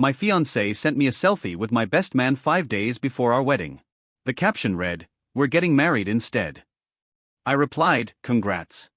My fiancée sent me a selfie with my best man 5 days before our wedding. The caption read, "We're getting married instead." I replied, "Congrats."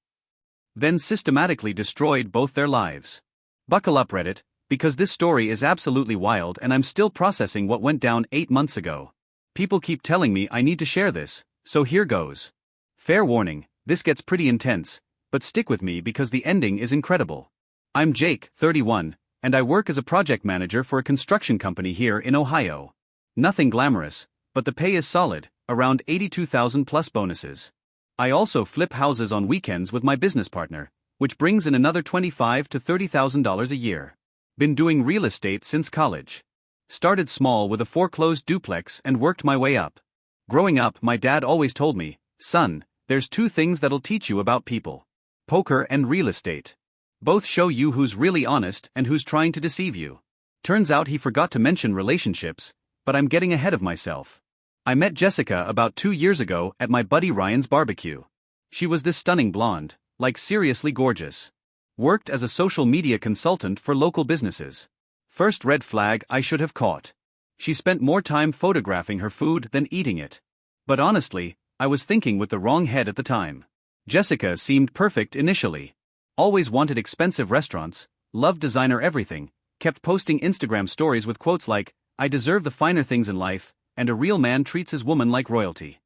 Then systematically destroyed both their lives. Buckle up, Reddit, because this story is absolutely wild and I'm still processing what went down 8 months ago. People keep telling me I need to share this, so here goes. Fair warning, this gets pretty intense, but stick with me because the ending is incredible. I'm Jake, 31, and I work as a project manager for a construction company here in Ohio. Nothing glamorous, but the pay is solid, around $82,000 plus bonuses. I also flip houses on weekends with my business partner, which brings in another $25,000 to $30,000 a year. Been doing real estate since college. Started small with a foreclosed duplex and worked my way up. Growing up, my dad always told me, "Son, there's 2 things that'll teach you about people: poker and real estate. Both show you who's really honest and who's trying to deceive you." Turns out he forgot to mention relationships, but I'm getting ahead of myself. I met Jessica about 2 years ago at my buddy Ryan's barbecue. She was this stunning blonde, like seriously gorgeous. Worked as a social media consultant for local businesses. First red flag I should have caught. She spent more time photographing her food than eating it. But honestly, I was thinking with the wrong head at the time. Jessica seemed perfect initially. Always wanted expensive restaurants, loved designer everything, kept posting Instagram stories with quotes like, "I deserve the finer things in life, and a real man treats his woman like royalty."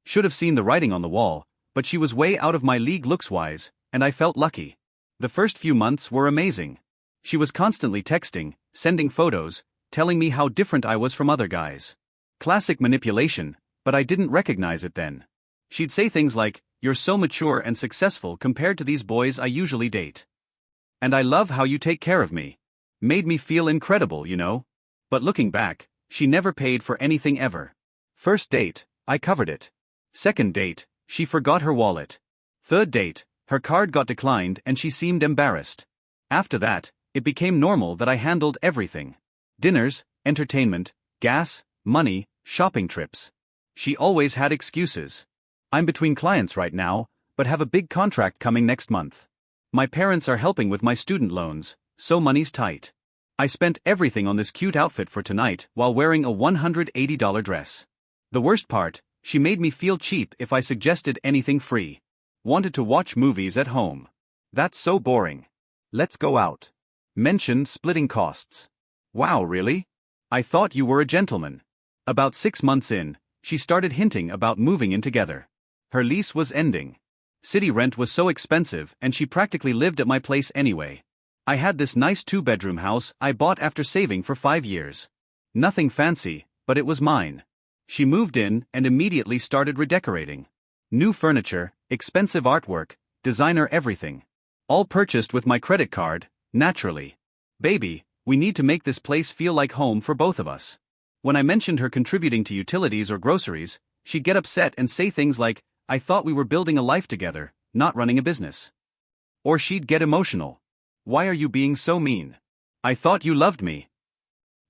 Should have seen the writing on the wall, but she was way out of my league looks-wise, and I felt lucky. The first few months were amazing. She was constantly texting, sending photos, telling me how different I was from other guys. Classic manipulation, but I didn't recognize it then. She'd say things like, "You're so mature and successful compared to these boys I usually date. And I love how you take care of me." Made me feel incredible, you know? But looking back, she never paid for anything ever. First date, I covered it. Second date, she forgot her wallet. Third date, her card got declined and she seemed embarrassed. After that, it became normal that I handled everything. Dinners, entertainment, gas, money, shopping trips. She always had excuses. "I'm between clients right now, but have a big contract coming next month. My parents are helping with my student loans, so money's tight. I spent everything on this cute outfit for tonight while wearing a $180 dress." The worst part, she made me feel cheap if I suggested anything free. Wanted to watch movies at home. "That's so boring. Let's go out." Mentioned splitting costs. "Wow, really? I thought you were a gentleman." About 6 months in, she started hinting about moving in together. Her lease was ending. City rent was so expensive and she practically lived at my place anyway. I had this nice 2-bedroom house I bought after saving for 5 years. Nothing fancy, but it was mine. She moved in and immediately started redecorating. New furniture, expensive artwork, designer everything. All purchased with my credit card, naturally. "Baby, we need to make this place feel like home for both of us." When I mentioned her contributing to utilities or groceries, she'd get upset and say things like, "I thought we were building a life together, not running a business." Or she'd get emotional. "Why are you being so mean? I thought you loved me."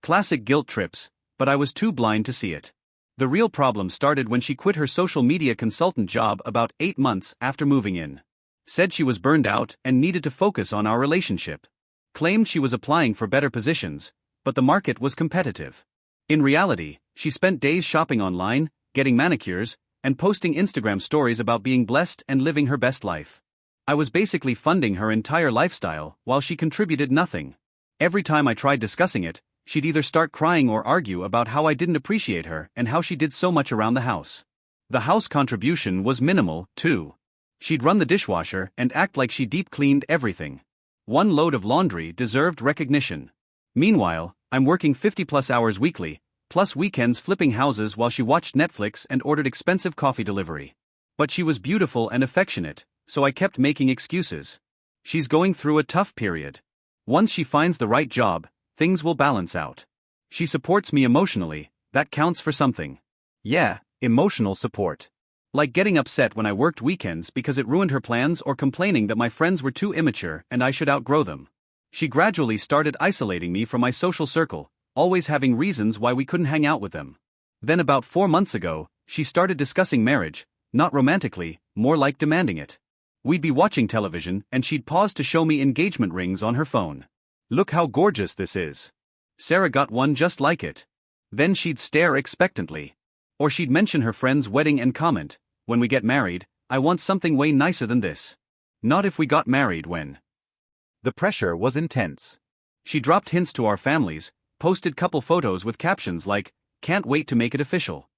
Classic guilt trips, but I was too blind to see it. The real problem started when she quit her social media consultant job about 8 months after moving in. Said she was burned out and needed to focus on our relationship. Claimed she was applying for better positions, but the market was competitive. In reality, she spent days shopping online, getting manicures, and posting Instagram stories about being blessed and living her best life. I was basically funding her entire lifestyle while she contributed nothing. Every time I tried discussing it, she'd either start crying or argue about how I didn't appreciate her and how she did so much around the house. The house contribution was minimal, too. She'd run the dishwasher and act like she deep cleaned everything. One load of laundry deserved recognition. Meanwhile, I'm working 50+ hours weekly, plus weekends flipping houses while she watched Netflix and ordered expensive coffee delivery. But she was beautiful and affectionate, so I kept making excuses. She's going through a tough period. Once she finds the right job, things will balance out. She supports me emotionally, that counts for something. Yeah, emotional support. Like getting upset when I worked weekends because it ruined her plans or complaining that my friends were too immature and I should outgrow them. She gradually started isolating me from my social circle, always having reasons why we couldn't hang out with them. Then about 4 months ago, she started discussing marriage, not romantically, more like demanding it. We'd be watching television and she'd pause to show me engagement rings on her phone. "Look how gorgeous this is." Sarah got one just like it. Then she'd stare expectantly. Or she'd mention her friend's wedding and comment, "When we get married, I want something way nicer than this." Not if we got married when. The pressure was intense. She dropped hints to our families, posted couple photos with captions like, "Can't wait to make it official."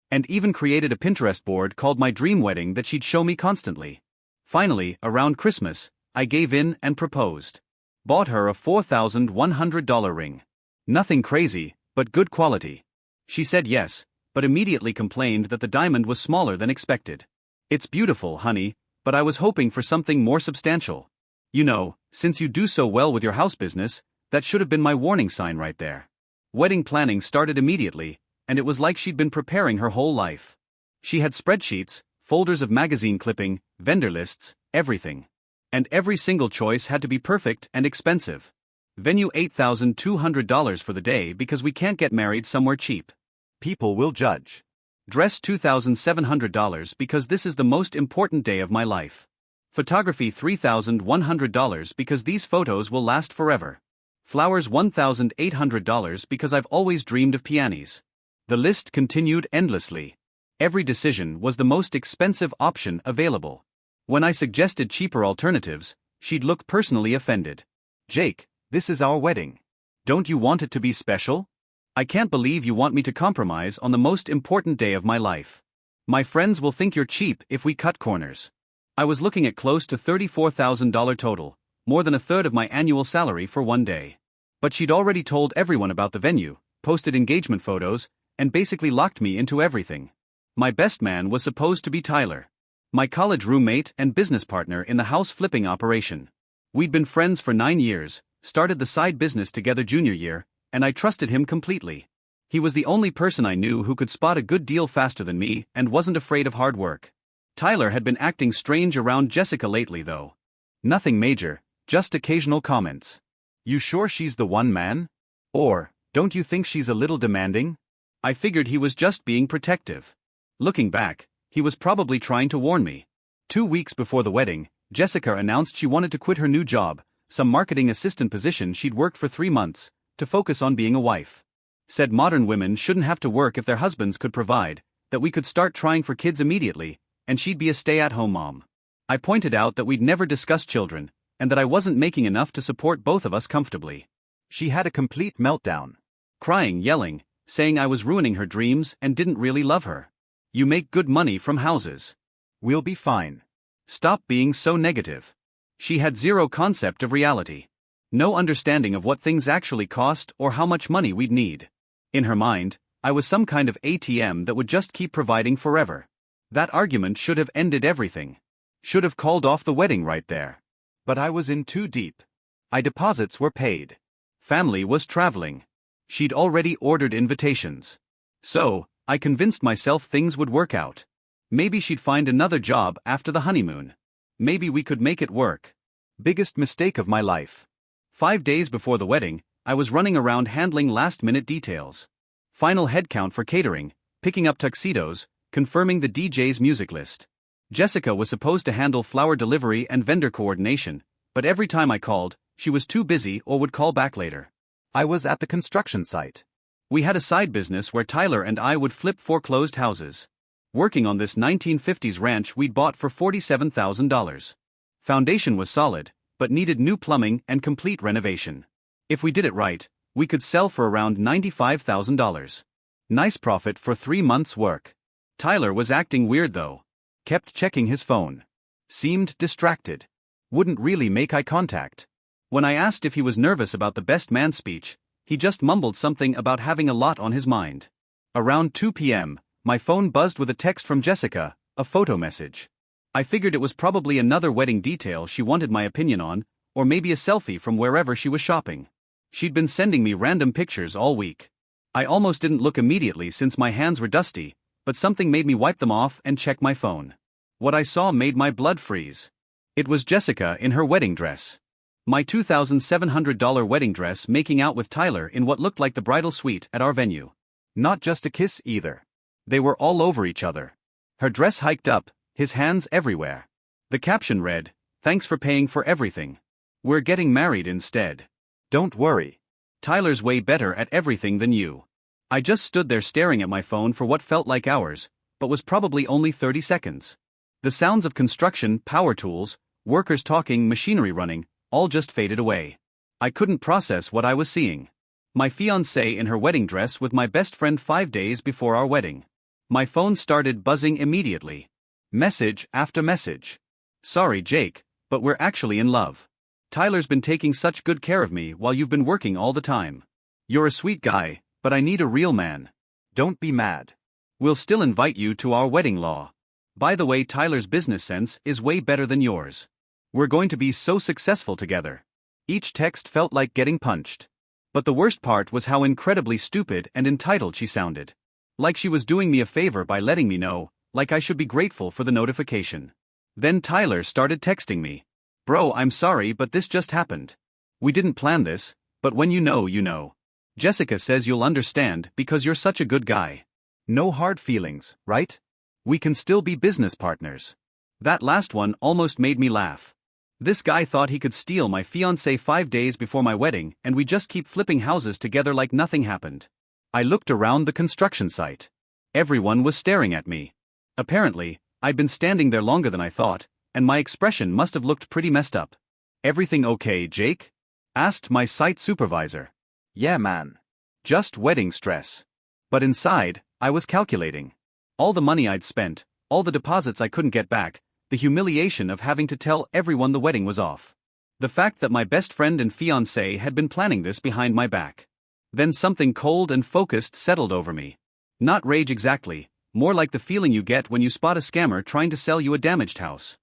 And even created a Pinterest board called My Dream Wedding that she'd show me constantly. Finally, around Christmas, I gave in and proposed. Bought her a $4,100 ring. Nothing crazy, but good quality. She said yes, but immediately complained that the diamond was smaller than expected. "It's beautiful, honey, but I was hoping for something more substantial. You know, since you do so well with your house business, that should have been my warning sign right there." Wedding planning started immediately, and it was like she'd been preparing her whole life. She had spreadsheets, folders of magazine clipping, vendor lists, everything. And every single choice had to be perfect and expensive. Venue $8,200 for the day because we can't get married somewhere cheap. People will judge. Dress $2,700 because this is the most important day of my life. Photography $3,100 because these photos will last forever. Flowers $1,800 because I've always dreamed of peonies. The list continued endlessly. Every decision was the most expensive option available. When I suggested cheaper alternatives, she'd look personally offended. "Jake, this is our wedding. Don't you want it to be special? I can't believe you want me to compromise on the most important day of my life. My friends will think you're cheap if we cut corners." I was looking at close to $34,000 total, more than a third of my annual salary for one day. But she'd already told everyone about the venue, posted engagement photos, and basically locked me into everything. My best man was supposed to be Tyler, my college roommate and business partner in the house flipping operation. We'd been friends for 9 years, started the side business together junior year, and I trusted him completely. He was the only person I knew who could spot a good deal faster than me and wasn't afraid of hard work. Tyler had been acting strange around Jessica lately though. Nothing major, just occasional comments. "You sure she's the one, man? Or, don't you think she's a little demanding?" I figured he was just being protective. Looking back, he was probably trying to warn me. 2 weeks before the wedding, Jessica announced she wanted to quit her new job, some marketing assistant position she'd worked for 3 months, to focus on being a wife. Said modern women shouldn't have to work if their husbands could provide, that we could start trying for kids immediately, and she'd be a stay-at-home mom. I pointed out that we'd never discussed children, and that I wasn't making enough to support both of us comfortably. She had a complete meltdown. Crying, yelling, saying I was ruining her dreams and didn't really love her. "You make good money from houses. We'll be fine. Stop being so negative." She had zero concept of reality. No understanding of what things actually cost or how much money we'd need. In her mind, I was some kind of ATM that would just keep providing forever. That argument should have ended everything. Should have called off the wedding right there. But I was in too deep. Deposits were paid. Family was traveling. She'd already ordered invitations. So, I convinced myself things would work out. Maybe she'd find another job after the honeymoon. Maybe we could make it work. Biggest mistake of my life. 5 days before the wedding, I was running around handling last-minute details. Final headcount for catering, picking up tuxedos, confirming the DJ's music list. Jessica was supposed to handle flower delivery and vendor coordination, but every time I called, she was too busy or would call back later. I was at the construction site. We had a side business where Tyler and I would flip foreclosed houses. Working on this 1950s ranch we'd bought for $47,000. Foundation was solid, but needed new plumbing and complete renovation. If we did it right, we could sell for around $95,000. Nice profit for 3 months' work. Tyler was acting weird though. Kept checking his phone. Seemed distracted. Wouldn't really make eye contact. When I asked if he was nervous about the best man speech, he just mumbled something about having a lot on his mind. Around 2 p.m., my phone buzzed with a text from Jessica, a photo message. I figured it was probably another wedding detail she wanted my opinion on, or maybe a selfie from wherever she was shopping. She'd been sending me random pictures all week. I almost didn't look immediately since my hands were dusty, but something made me wipe them off and check my phone. What I saw made my blood freeze. It was Jessica in her wedding dress. My $2,700 wedding dress making out with Tyler in what looked like the bridal suite at our venue. Not just a kiss either. They were all over each other. Her dress hiked up, his hands everywhere. The caption read, "Thanks for paying for everything. We're getting married instead. Don't worry. Tyler's way better at everything than you. I just stood there staring at my phone for what felt like hours, but was probably only 30 seconds. The sounds of construction, power tools, workers talking, machinery running, all just faded away. I couldn't process what I was seeing. My fiancée in her wedding dress with my best friend 5 days before our wedding. My phone started buzzing immediately. Message after message. Sorry, Jake, but we're actually in love. Tyler's been taking such good care of me while you've been working all the time. You're a sweet guy, but I need a real man. Don't be mad. We'll still invite you to our wedding law. By the way, Tyler's business sense is way better than yours. We're going to be so successful together. Each text felt like getting punched. But the worst part was how incredibly stupid and entitled she sounded. Like she was doing me a favor by letting me know, like I should be grateful for the notification. Then Tyler started texting me. Bro, I'm sorry, but this just happened. We didn't plan this, but when you know, you know. Jessica says you'll understand because you're such a good guy. No hard feelings, right? We can still be business partners. That last one almost made me laugh. This guy thought he could steal my fiancée 5 days before my wedding, and we just keep flipping houses together like nothing happened. I looked around the construction site. Everyone was staring at me. Apparently, I'd been standing there longer than I thought, and my expression must have looked pretty messed up. Everything okay, Jake? Asked my site supervisor. Yeah, man. Just wedding stress. But inside, I was calculating. All the money I'd spent, all the deposits I couldn't get back, the humiliation of having to tell everyone the wedding was off. The fact that my best friend and fiancé had been planning this behind my back. Then something cold and focused settled over me. Not rage exactly, more like the feeling you get when you spot a scammer trying to sell you a damaged house.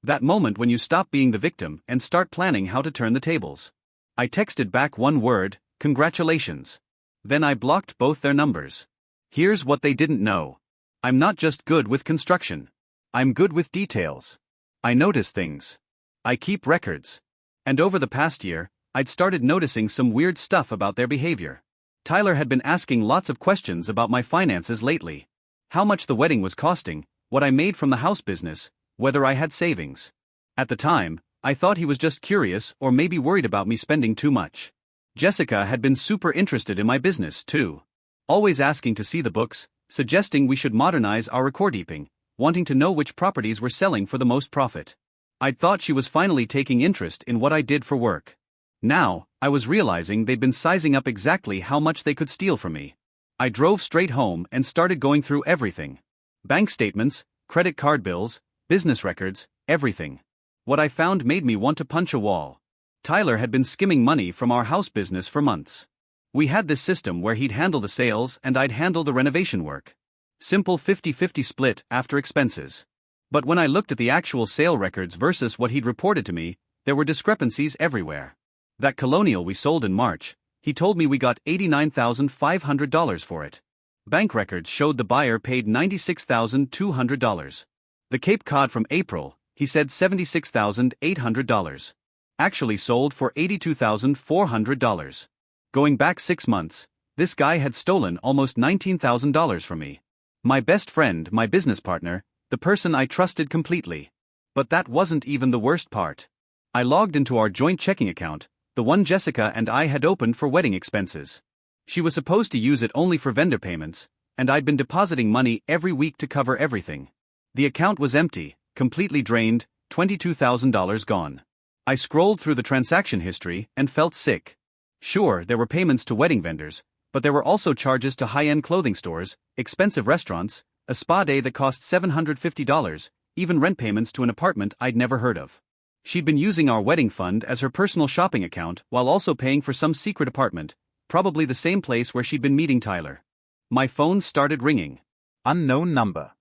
That moment when you stop being the victim and start planning how to turn the tables. I texted back one word, congratulations. Then I blocked both their numbers. Here's what they didn't know. I'm not just good with construction. I'm good with details. I notice things. I keep records. And over the past year, I'd started noticing some weird stuff about their behavior. Tyler had been asking lots of questions about my finances lately. How much the wedding was costing, what I made from the house business, whether I had savings. At the time, I thought he was just curious or maybe worried about me spending too much. Jessica had been super interested in my business, too. Always asking to see the books, suggesting we should modernize our record-keeping, wanting to know which properties were selling for the most profit. I'd thought she was finally taking interest in what I did for work. Now, I was realizing they'd been sizing up exactly how much they could steal from me. I drove straight home and started going through everything. Bank statements, credit card bills, business records, everything. What I found made me want to punch a wall. Tyler had been skimming money from our house business for months. We had this system where he'd handle the sales and I'd handle the renovation work. Simple 50-50 split after expenses. But when I looked at the actual sale records versus what he'd reported to me, there were discrepancies everywhere. That colonial we sold in March, he told me we got $89,500 for it. Bank records showed the buyer paid $96,200. The Cape Cod from April, he said $76,800. Actually sold for $82,400. Going back 6 months, this guy had stolen almost $19,000 from me. My best friend, my business partner, the person I trusted completely. But that wasn't even the worst part. I logged into our joint checking account, the one Jessica and I had opened for wedding expenses. She was supposed to use it only for vendor payments, and I'd been depositing money every week to cover everything. The account was empty, completely drained, $22,000 gone. I scrolled through the transaction history and felt sick. Sure, there were payments to wedding vendors, but there were also charges to high-end clothing stores, expensive restaurants, a spa day that cost $750, even rent payments to an apartment I'd never heard of. She'd been using our wedding fund as her personal shopping account while also paying for some secret apartment, probably the same place where she'd been meeting Tyler. My phone started ringing. Unknown number.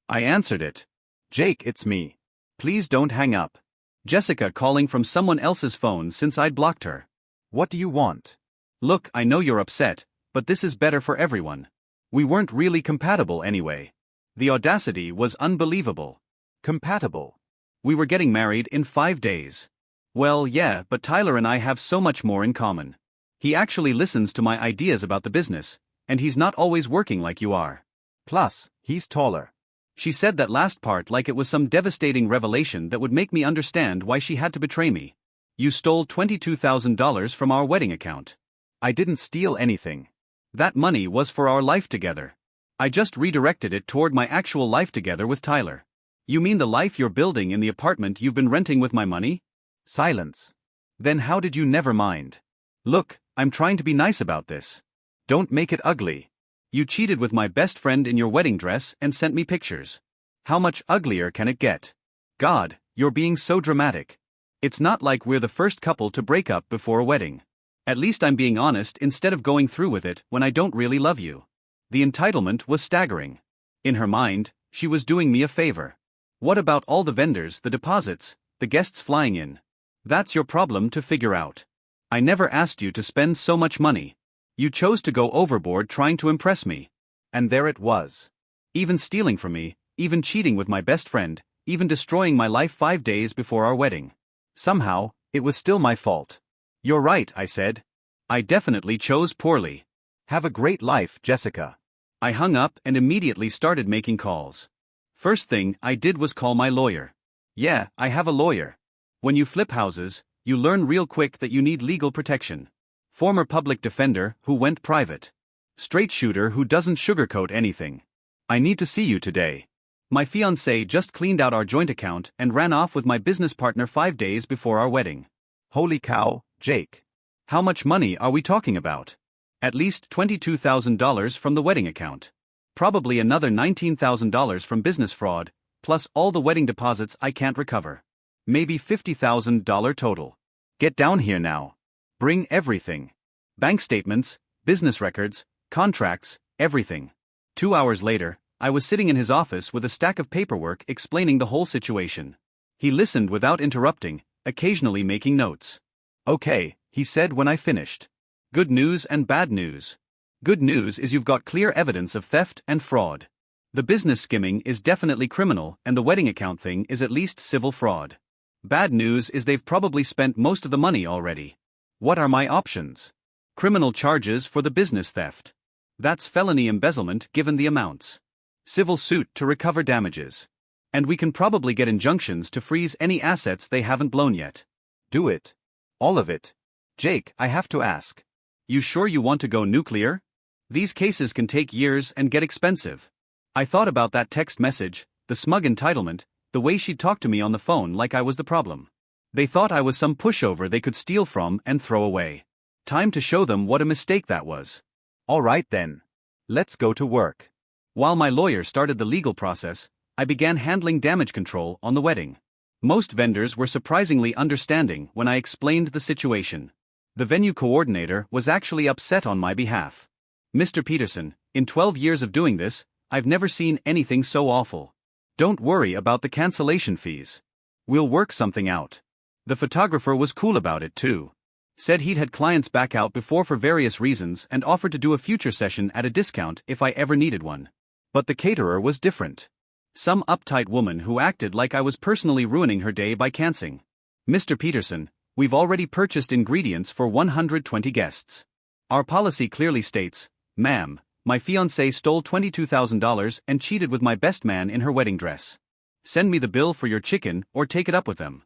I answered it. Jake, it's me. Please don't hang up. Jessica calling from someone else's phone since I'd blocked her. What do you want? Look, I know you're upset, but this is better for everyone. We weren't really compatible anyway. The audacity was unbelievable. Compatible. We were getting married in 5 days. Well, yeah, but Tyler and I have so much more in common. He actually listens to my ideas about the business, and he's not always working like you are. Plus, he's taller. She said that last part like it was some devastating revelation that would make me understand why she had to betray me. You stole $22,000 from our wedding account. I didn't steal anything. That money was for our life together. I just redirected it toward my actual life together with Tyler. You mean the life you're building in the apartment you've been renting with my money? Silence. Then how did you never mind? Look, I'm trying to be nice about this. Don't make it ugly. You cheated with my best friend in your wedding dress and sent me pictures. How much uglier can it get? God, you're being so dramatic. It's not like we're the first couple to break up before a wedding. At least I'm being honest instead of going through with it when I don't really love you. The entitlement was staggering. In her mind, she was doing me a favor. What about all the vendors, the deposits, the guests flying in? That's your problem to figure out. I never asked you to spend so much money. You chose to go overboard trying to impress me. And there it was. Even stealing from me, even cheating with my best friend, even destroying my life 5 days before our wedding. Somehow, it was still my fault. You're right, I said. I definitely chose poorly. Have a great life, Jessica. I hung up and immediately started making calls. First thing I did was call my lawyer. Yeah, I have a lawyer. When you flip houses, you learn real quick that you need legal protection. Former public defender who went private. Straight shooter who doesn't sugarcoat anything. I need to see you today. My fiancée just cleaned out our joint account and ran off with my business partner 5 days before our wedding. Holy cow, Jake. How much money are we talking about? At least $22,000 from the wedding account. Probably another $19,000 from business fraud, plus all the wedding deposits I can't recover. Maybe $50,000 total. Get down here now. Bring everything. Bank statements, business records, contracts, everything. 2 hours later, I was sitting in his office with a stack of paperwork explaining the whole situation. He listened without interrupting, occasionally making notes. Okay, he said when I finished. Good news and bad news. Good news is you've got clear evidence of theft and fraud. The business skimming is definitely criminal and the wedding account thing is at least civil fraud. Bad news is they've probably spent most of the money already. What are my options? Criminal charges for the business theft. That's felony embezzlement given the amounts. Civil suit to recover damages. And we can probably get injunctions to freeze any assets they haven't blown yet. Do it. All of it. Jake, I have to ask. You sure you want to go nuclear? These cases can take years and get expensive. I thought about that text message, the smug entitlement, the way she'd talk to me on the phone like I was the problem. They thought I was some pushover they could steal from and throw away. Time to show them what a mistake that was. All right then. Let's go to work. While my lawyer started the legal process, I began handling damage control on the wedding. Most vendors were surprisingly understanding when I explained the situation. The venue coordinator was actually upset on my behalf. Mr. Peterson, in 12 years of doing this, I've never seen anything so awful. Don't worry about the cancellation fees. We'll work something out. The photographer was cool about it too. Said he'd had clients back out before for various reasons and offered to do a future session at a discount if I ever needed one. But the caterer was different. Some uptight woman who acted like I was personally ruining her day by canceling. Mr. Peterson, we've already purchased ingredients for 120 guests. Our policy clearly states, ma'am, my fiancée stole $22,000 and cheated with my best man in her wedding dress. Send me the bill for your chicken or take it up with them.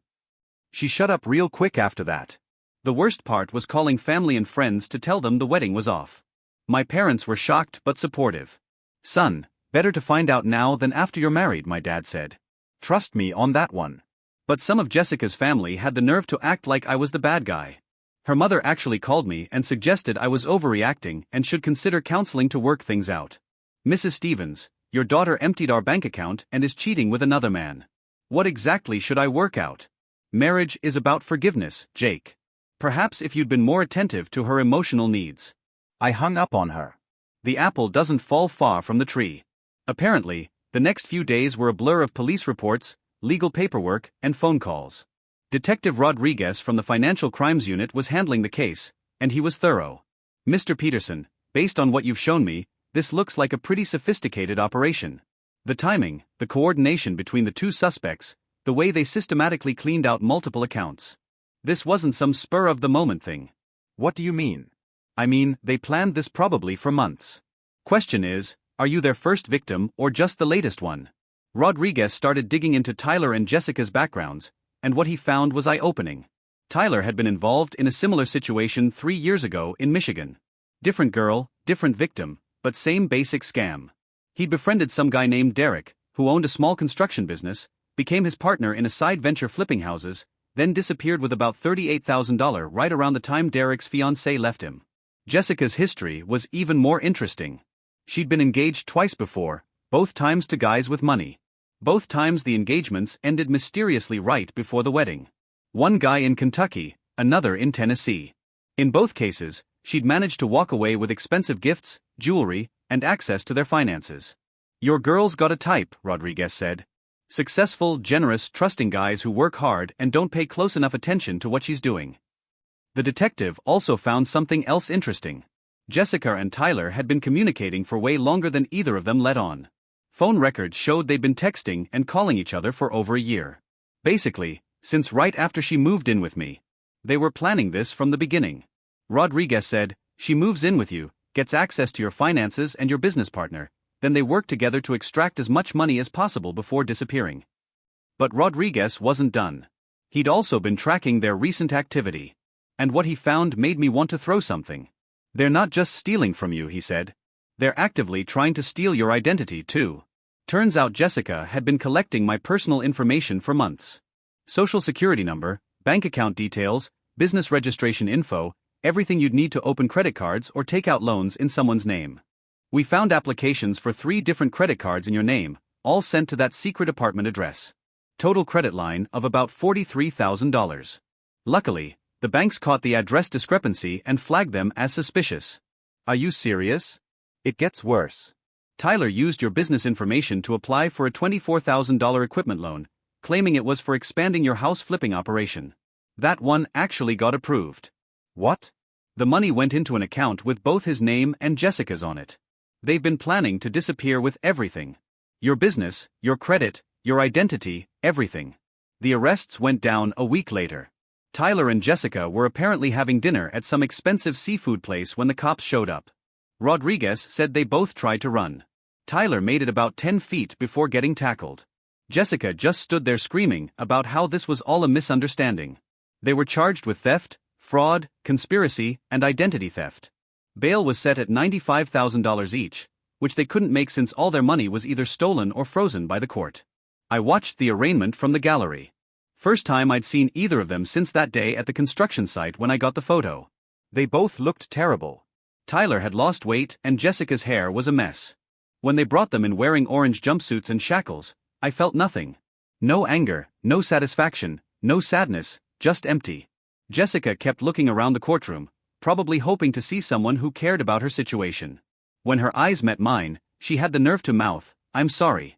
She shut up real quick after that. The worst part was calling family and friends to tell them the wedding was off. My parents were shocked but supportive. Son, better to find out now than after you're married, my dad said. Trust me on that one. But some of Jessica's family had the nerve to act like I was the bad guy. Her mother actually called me and suggested I was overreacting and should consider counseling to work things out. Mrs. Stevens, your daughter emptied our bank account and is cheating with another man. What exactly should I work out? Marriage is about forgiveness, Jake. Perhaps if you'd been more attentive to her emotional needs. I hung up on her. The apple doesn't fall far from the tree. Apparently, the next few days were a blur of police reports, legal paperwork, and phone calls. Detective Rodriguez from the Financial Crimes Unit was handling the case, and he was thorough. Mr. Peterson, based on what you've shown me, this looks like a pretty sophisticated operation. The timing, the coordination between the two suspects, the way they systematically cleaned out multiple accounts. This wasn't some spur-of-the-moment thing. What do you mean? I mean, they planned this probably for months. Question is, are you their first victim or just the latest one? Rodriguez started digging into Tyler and Jessica's backgrounds, and what he found was eye-opening. Tyler had been involved in a similar situation 3 years ago in Michigan. Different girl, different victim, but same basic scam. He'd befriended some guy named Derek, who owned a small construction business, became his partner in a side venture flipping houses, then disappeared with about $38,000 right around the time Derek's fiancée left him. Jessica's history was even more interesting. She'd been engaged twice before, both times to guys with money. Both times the engagements ended mysteriously right before the wedding. One guy in Kentucky, another in Tennessee. In both cases, she'd managed to walk away with expensive gifts, jewelry, and access to their finances. Your girl's got a type, Rodriguez said. Successful, generous, trusting guys who work hard and don't pay close enough attention to what she's doing. The detective also found something else interesting. Jessica and Tyler had been communicating for way longer than either of them let on. Phone records showed they'd been texting and calling each other for over a year. Basically, since right after she moved in with me. They were planning this from the beginning. Rodriguez said, she moves in with you, gets access to your finances and your business partner, then they work together to extract as much money as possible before disappearing. But Rodriguez wasn't done. He'd also been tracking their recent activity. And what he found made me want to throw something. They're not just stealing from you, he said. They're actively trying to steal your identity too. Turns out Jessica had been collecting my personal information for months. Social security number, bank account details, business registration info, everything you'd need to open credit cards or take out loans in someone's name. We found applications for 3 different credit cards in your name, all sent to that secret apartment address. Total credit line of about $43,000. Luckily, the banks caught the address discrepancy and flagged them as suspicious. Are you serious? It gets worse. Tyler used your business information to apply for a $24,000 equipment loan, claiming it was for expanding your house flipping operation. That one actually got approved. What? The money went into an account with both his name and Jessica's on it. They've been planning to disappear with everything. Your business, your credit, your identity, everything. The arrests went down a week later. Tyler and Jessica were apparently having dinner at some expensive seafood place when the cops showed up. Rodriguez said they both tried to run. Tyler made it about 10 feet before getting tackled. Jessica just stood there screaming about how this was all a misunderstanding. They were charged with theft, fraud, conspiracy, and identity theft. Bail was set at $95,000 each, which they couldn't make since all their money was either stolen or frozen by the court. I watched the arraignment from the gallery. First time I'd seen either of them since that day at the construction site when I got the photo. They both looked terrible. Tyler had lost weight and Jessica's hair was a mess. When they brought them in wearing orange jumpsuits and shackles, I felt nothing. No anger, no satisfaction, no sadness, just empty. Jessica kept looking around the courtroom, probably hoping to see someone who cared about her situation. When her eyes met mine, she had the nerve to mouth, "I'm sorry."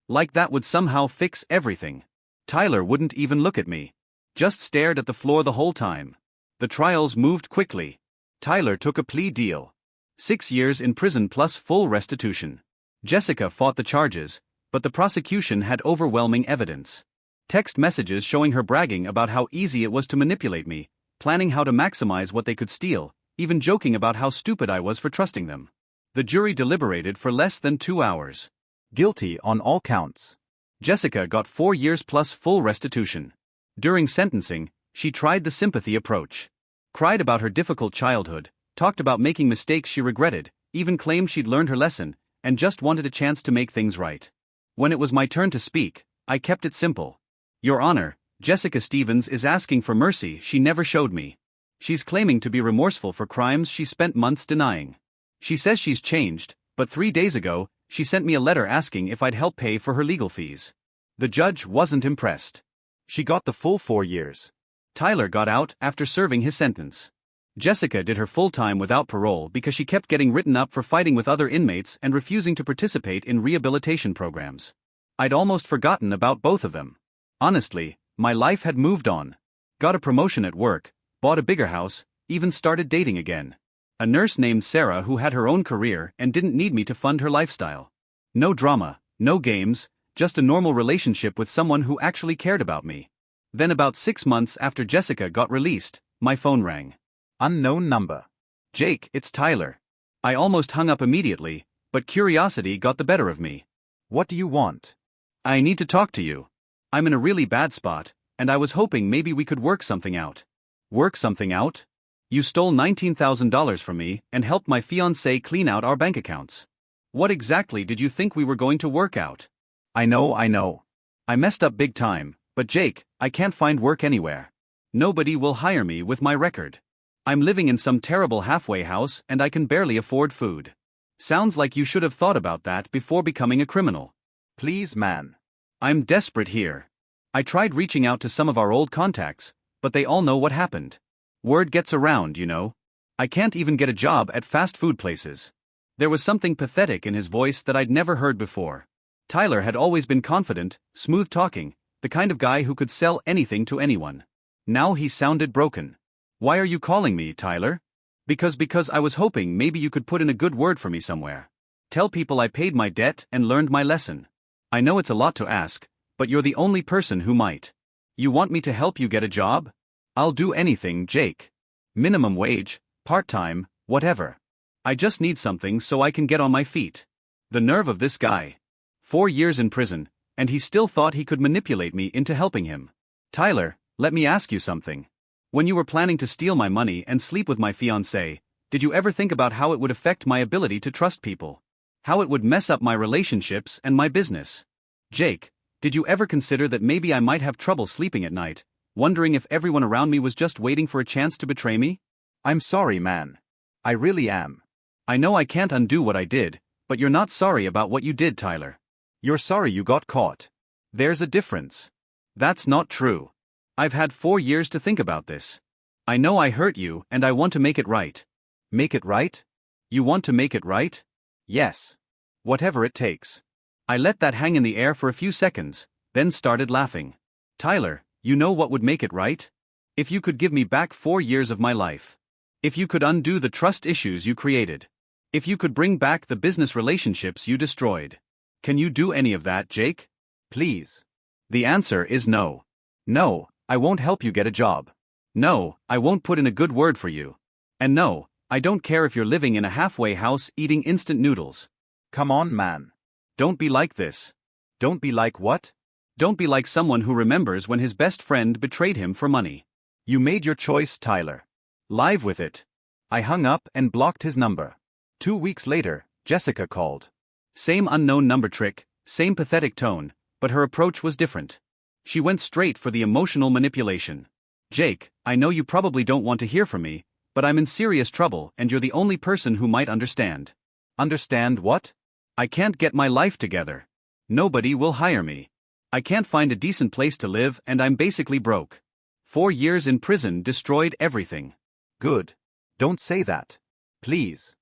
Like that would somehow fix everything. Tyler wouldn't even look at me. Just stared at the floor the whole time. The trials moved quickly. Tyler took a plea deal. 6 years in prison plus full restitution. Jessica fought the charges, but the prosecution had overwhelming evidence. Text messages showing her bragging about how easy it was to manipulate me, planning how to maximize what they could steal, even joking about how stupid I was for trusting them. The jury deliberated for less than 2 hours. Guilty on all counts. Jessica got 4 years plus full restitution. During sentencing, she tried the sympathy approach. Cried about her difficult childhood, talked about making mistakes she regretted, even claimed she'd learned her lesson, and just wanted a chance to make things right. When it was my turn to speak, I kept it simple. Your Honor, Jessica Stevens is asking for mercy she never showed me. She's claiming to be remorseful for crimes she spent months denying. She says she's changed, but 3 days ago, she sent me a letter asking if I'd help pay for her legal fees. The judge wasn't impressed. She got the full 4 years. Tyler got out after serving his sentence. Jessica did her full time without parole because she kept getting written up for fighting with other inmates and refusing to participate in rehabilitation programs. I'd almost forgotten about both of them. Honestly, my life had moved on. Got a promotion at work, bought a bigger house, even started dating again. A nurse named Sarah who had her own career and didn't need me to fund her lifestyle. No drama, no games, just a normal relationship with someone who actually cared about me. Then about 6 months after Jessica got released, my phone rang. Unknown number. Jake, it's Tyler. I almost hung up immediately, but curiosity got the better of me. What do you want? I need to talk to you. I'm in a really bad spot, and I was hoping maybe we could work something out. Work something out? You stole $19,000 from me and helped my fiancée clean out our bank accounts. What exactly did you think we were going to work out? I know. I messed up big time, but Jake, I can't find work anywhere. Nobody will hire me with my record. I'm living in some terrible halfway house and I can barely afford food. Sounds like you should have thought about that before becoming a criminal. Please, man. I'm desperate here. I tried reaching out to some of our old contacts, but they all know what happened. Word gets around, you know. I can't even get a job at fast food places. There was something pathetic in his voice that I'd never heard before. Tyler had always been confident, smooth-talking, the kind of guy who could sell anything to anyone. Now he sounded broken. Why are you calling me, Tyler? Because I was hoping maybe you could put in a good word for me somewhere. Tell people I paid my debt and learned my lesson. I know it's a lot to ask, but you're the only person who might. You want me to help you get a job? I'll do anything, Jake. Minimum wage, part-time, whatever. I just need something so I can get on my feet. The nerve of this guy. 4 years in prison, and he still thought he could manipulate me into helping him. Tyler, let me ask you something. When you were planning to steal my money and sleep with my fiancée, did you ever think about how it would affect my ability to trust people? How it would mess up my relationships and my business? Jake, did you ever consider that maybe I might have trouble sleeping at night, wondering if everyone around me was just waiting for a chance to betray me? I'm sorry, man. I really am. I know I can't undo what I did, but you're not sorry about what you did, Tyler. You're sorry you got caught. There's a difference. That's not true. I've had 4 years to think about this. I know I hurt you and I want to make it right. Make it right? You want to make it right? Yes. Whatever it takes. I let that hang in the air for a few seconds, then started laughing. Tyler, you know what would make it right? If you could give me back 4 years of my life. If you could undo the trust issues you created. If you could bring back the business relationships you destroyed. Can you do any of that, Jake? Please. The answer is no. No, I won't help you get a job. No, I won't put in a good word for you. And no, I don't care if you're living in a halfway house eating instant noodles. Come on, man. Don't be like this. Don't be like what? Don't be like someone who remembers when his best friend betrayed him for money. You made your choice, Tyler. Live with it. I hung up and blocked his number. 2 weeks later, Jessica called. Same unknown number trick, same pathetic tone, but her approach was different. She went straight for the emotional manipulation. Jake, I know you probably don't want to hear from me, but I'm in serious trouble and you're the only person who might understand. Understand what? I can't get my life together. Nobody will hire me. I can't find a decent place to live and I'm basically broke. 4 years in prison destroyed everything. Good. Don't say that. Please.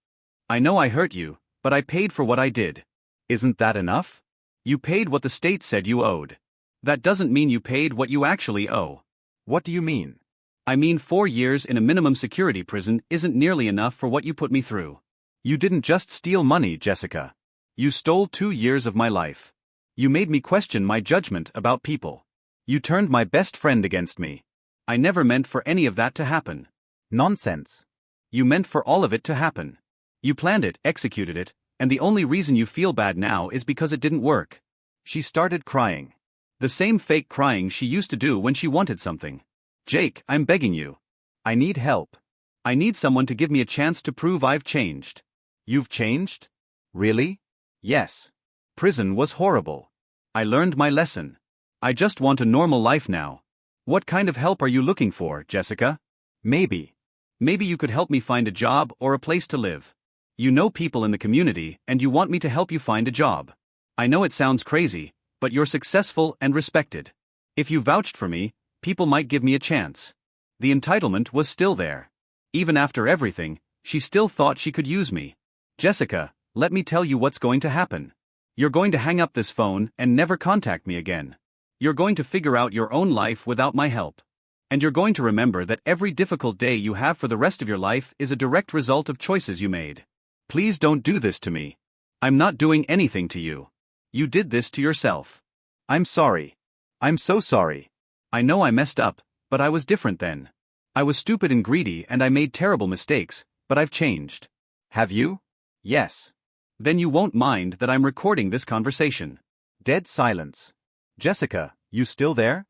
I know I hurt you, but I paid for what I did. Isn't that enough? You paid what the state said you owed. That doesn't mean you paid what you actually owe. What do you mean? I mean 4 years in a minimum security prison isn't nearly enough for what you put me through. You didn't just steal money, Jessica. You stole 2 years of my life. You made me question my judgment about people. You turned my best friend against me. I never meant for any of that to happen. Nonsense. You meant for all of it to happen. You planned it, executed it, and the only reason you feel bad now is because it didn't work. She started crying. The same fake crying she used to do when she wanted something. Jake, I'm begging you. I need help. I need someone to give me a chance to prove I've changed. You've changed? Really? Yes. Prison was horrible. I learned my lesson. I just want a normal life now. What kind of help are you looking for, Jessica? Maybe you could help me find a job or a place to live. You know people in the community and you want me to help you find a job. I know it sounds crazy, but you're successful and respected. If you vouched for me, people might give me a chance. The entitlement was still there. Even after everything, she still thought she could use me. Jessica, let me tell you what's going to happen. You're going to hang up this phone and never contact me again. You're going to figure out your own life without my help. And you're going to remember that every difficult day you have for the rest of your life is a direct result of choices you made. Please don't do this to me. I'm not doing anything to you. You did this to yourself. I'm sorry. I'm so sorry. I know I messed up, but I was different then. I was stupid and greedy and I made terrible mistakes, but I've changed. Have you? Yes. Then you won't mind that I'm recording this conversation. Dead silence. Jessica, you still there?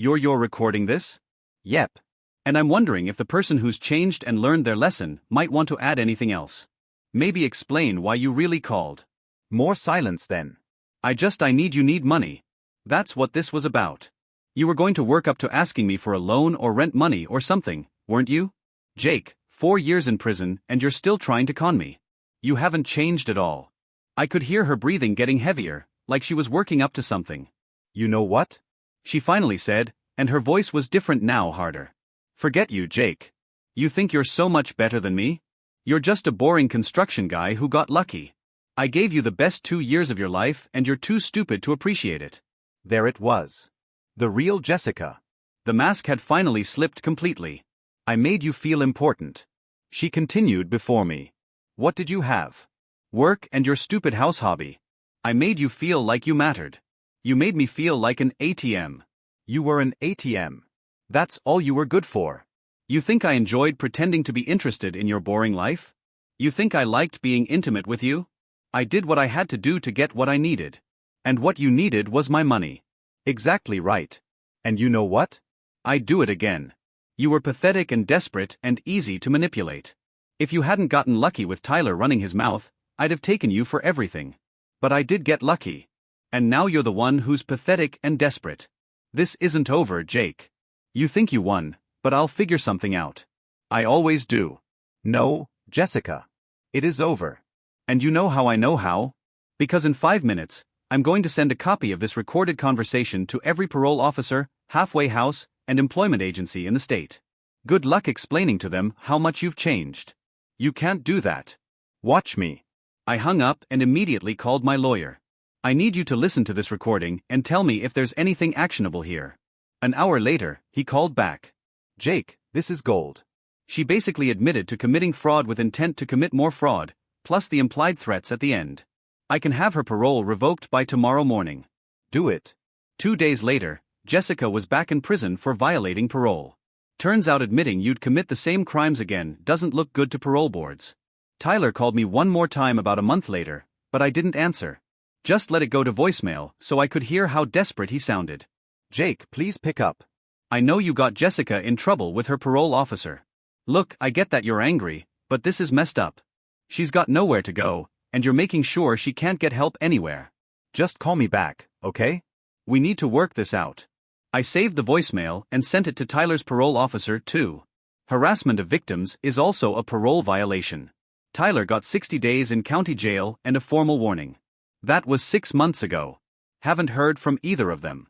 You're recording this? Yep. And I'm wondering if the person who's changed and learned their lesson might want to add anything else. Maybe explain why you really called. More silence then. I need money. That's what this was about. You were going to work up to asking me for a loan or rent money or something, weren't you? Jake, 4 years in prison and you're still trying to con me. You haven't changed at all. I could hear her breathing getting heavier, like she was working up to something. You know what? She finally said, and her voice was different now, harder. Forget you, Jake. You think you're so much better than me? You're just a boring construction guy who got lucky. I gave you the best 2 years of your life and you're too stupid to appreciate it. There it was. The real Jessica. The mask had finally slipped completely. I made you feel important. She continued before me. What did you have? Work and your stupid house hobby. I made you feel like you mattered. You made me feel like an ATM. You were an ATM. That's all you were good for. You think I enjoyed pretending to be interested in your boring life? You think I liked being intimate with you? I did what I had to do to get what I needed. And what you needed was my money. Exactly right. And you know what? I'd do it again. You were pathetic and desperate and easy to manipulate. If you hadn't gotten lucky with Tyler running his mouth, I'd have taken you for everything. But I did get lucky. And now you're the one who's pathetic and desperate. This isn't over, Jake. You think you won, but I'll figure something out. I always do. No, Jessica. It is over. And you know how I know how? Because in 5 minutes, I'm going to send a copy of this recorded conversation to every parole officer, halfway house, and employment agency in the state. Good luck explaining to them how much you've changed. You can't do that. Watch me. I hung up and immediately called my lawyer. I need you to listen to this recording and tell me if there's anything actionable here. An hour later, he called back. Jake, this is gold. She basically admitted to committing fraud with intent to commit more fraud, plus the implied threats at the end. I can have her parole revoked by tomorrow morning. Do it. 2 days later, Jessica was back in prison for violating parole. Turns out admitting you'd commit the same crimes again doesn't look good to parole boards. Tyler called me one more time about a month later, but I didn't answer. Just let it go to voicemail so I could hear how desperate he sounded. Jake, please pick up. I know you got Jessica in trouble with her parole officer. Look, I get that you're angry, but this is messed up. She's got nowhere to go, and you're making sure she can't get help anywhere. Just call me back, okay? We need to work this out. I saved the voicemail and sent it to Tyler's parole officer too. Harassment of victims is also a parole violation. Tyler got 60 days in county jail and a formal warning. That was 6 months ago. Haven't heard from either of them.